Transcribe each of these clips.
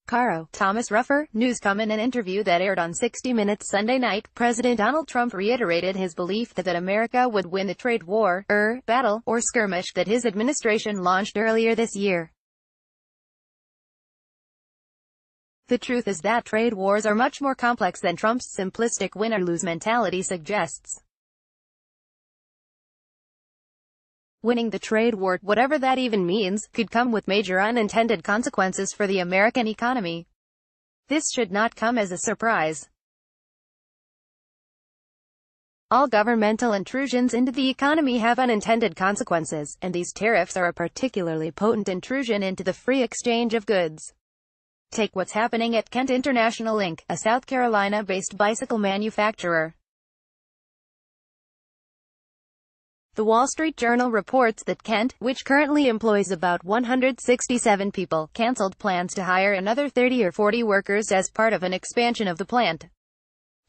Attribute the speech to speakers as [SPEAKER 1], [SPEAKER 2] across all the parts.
[SPEAKER 1] Caro, Thomas Ruffer, NewscomIn. In an interview that aired on 60 Minutes Sunday night, President Donald Trump reiterated his belief that America would win the trade war, battle, or skirmish that his administration launched earlier this year. The truth is that trade wars are much more complex than Trump's simplistic win-or-lose mentality suggests. Winning the trade war, whatever that even means, could come with major unintended consequences for the American economy. This should not come as a surprise. All governmental intrusions into the economy have unintended consequences, and these tariffs are a particularly potent intrusion into the free exchange of goods. Take what's happening at Kent International Inc., a South Carolina-based bicycle manufacturer. The Wall Street Journal reports that Kent, which currently employs about 167 people, canceled plans to hire another 30 or 40 workers as part of an expansion of the plant.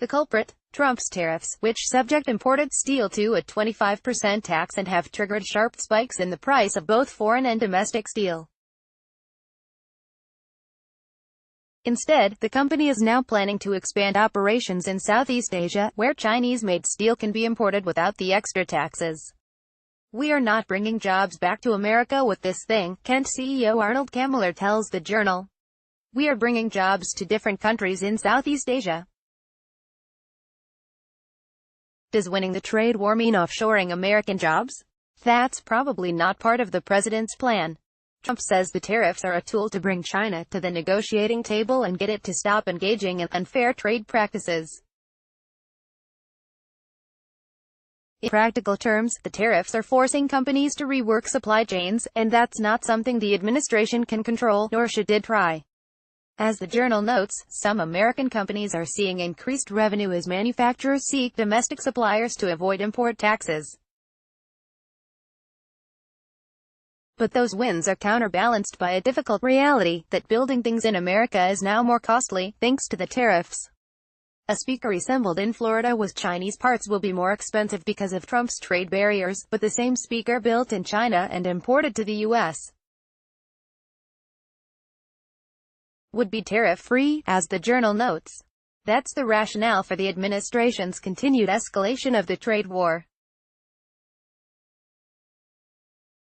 [SPEAKER 1] The culprit? Trump's tariffs, which subject imported steel to a 25% tax and have triggered sharp spikes in the price of both foreign and domestic steel. Instead, the company is now planning to expand operations in Southeast Asia, where Chinese-made steel can be imported without the extra taxes. "We are not bringing jobs back to America with this thing," Kent CEO Arnold Kamler tells the Journal. "We are bringing jobs to different countries in Southeast Asia." Does winning the trade war mean offshoring American jobs? That's probably not part of the president's plan. Trump says the tariffs are a tool to bring China to the negotiating table and get it to stop engaging in unfair trade practices. In practical terms, the tariffs are forcing companies to rework supply chains, and that's not something the administration can control, nor should it try. As the Journal notes, some American companies are seeing increased revenue as manufacturers seek domestic suppliers to avoid import taxes. But those wins are counterbalanced by a difficult reality, that building things in America is now more costly, thanks to the tariffs. A speaker assembled in Florida with Chinese parts will be more expensive because of Trump's trade barriers, but the same speaker built in China and imported to the U.S. would be tariff-free, as the Journal notes. That's the rationale for the administration's continued escalation of the trade war.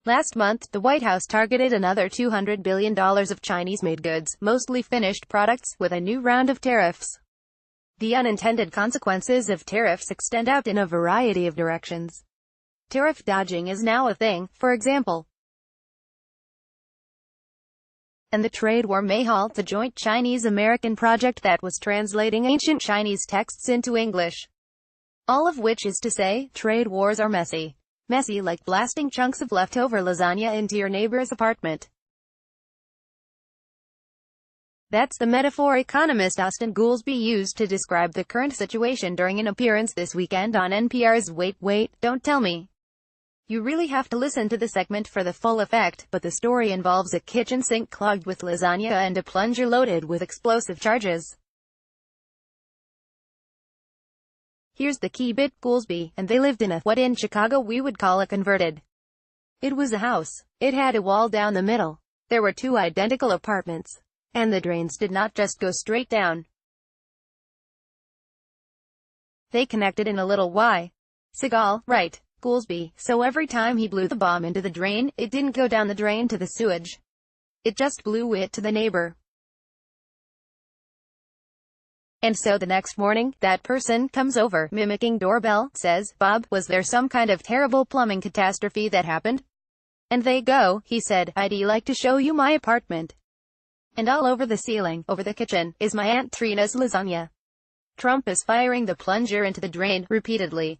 [SPEAKER 1] Last month, the White House targeted another $200 billion of Chinese-made goods, mostly finished products, with a new round of tariffs. The unintended consequences of tariffs extend out in a variety of directions. Tariff dodging is now a thing, for example. And the trade war may halt the joint Chinese-American project that was translating ancient Chinese texts into English. All of which is to say, trade wars are messy. Messy like blasting chunks of leftover lasagna into your neighbor's apartment. That's the metaphor economist Austin Goolsbee used to describe the current situation during an appearance this weekend on NPR's Wait, Don't Tell Me. You really have to listen to the segment for the full effect, but the story involves a kitchen sink clogged with lasagna and a plunger loaded with explosive charges. Here's the key bit, Goolsbee, and they lived in a, what in Chicago we would call a converted. It was a house. It had a wall down the middle. There were two identical apartments. And the drains did not just go straight down. They connected in a little Y. Seagal, right, Goolsbee. So every time he blew the bomb into the drain, it didn't go down the drain to the sewage. It just blew it to the neighbor. And so the next morning, that person comes over, mimicking doorbell, says, "Bob, was there some kind of terrible plumbing catastrophe that happened?" And they go, "He said, I'd like to show you my apartment. And all over the ceiling, over the kitchen, is my Aunt Trina's lasagna." Trump is firing the plunger into the drain, repeatedly.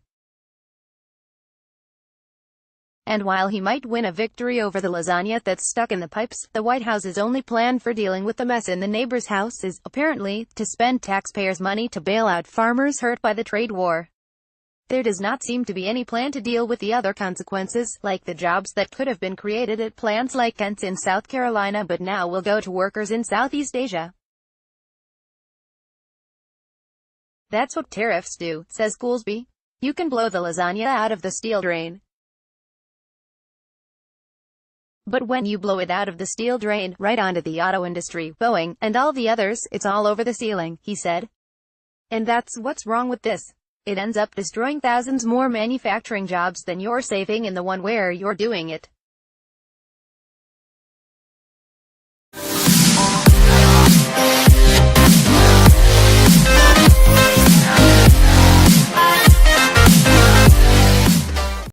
[SPEAKER 1] And while he might win a victory over the lasagna that's stuck in the pipes, the White House's only plan for dealing with the mess in the neighbor's house is, apparently, to spend taxpayers' money to bail out farmers hurt by the trade war. There does not seem to be any plan to deal with the other consequences, like the jobs that could have been created at plants like Kent's in South Carolina but now will go to workers in Southeast Asia. That's what tariffs do, says Goolsbee. You can blow the lasagna out of the steel drain. But when you blow it out of the steel drain, right onto the auto industry, Boeing, and all the others, it's all over the ceiling, he said. And that's what's wrong with this. It ends up destroying thousands more manufacturing jobs than you're saving in the one where you're doing it.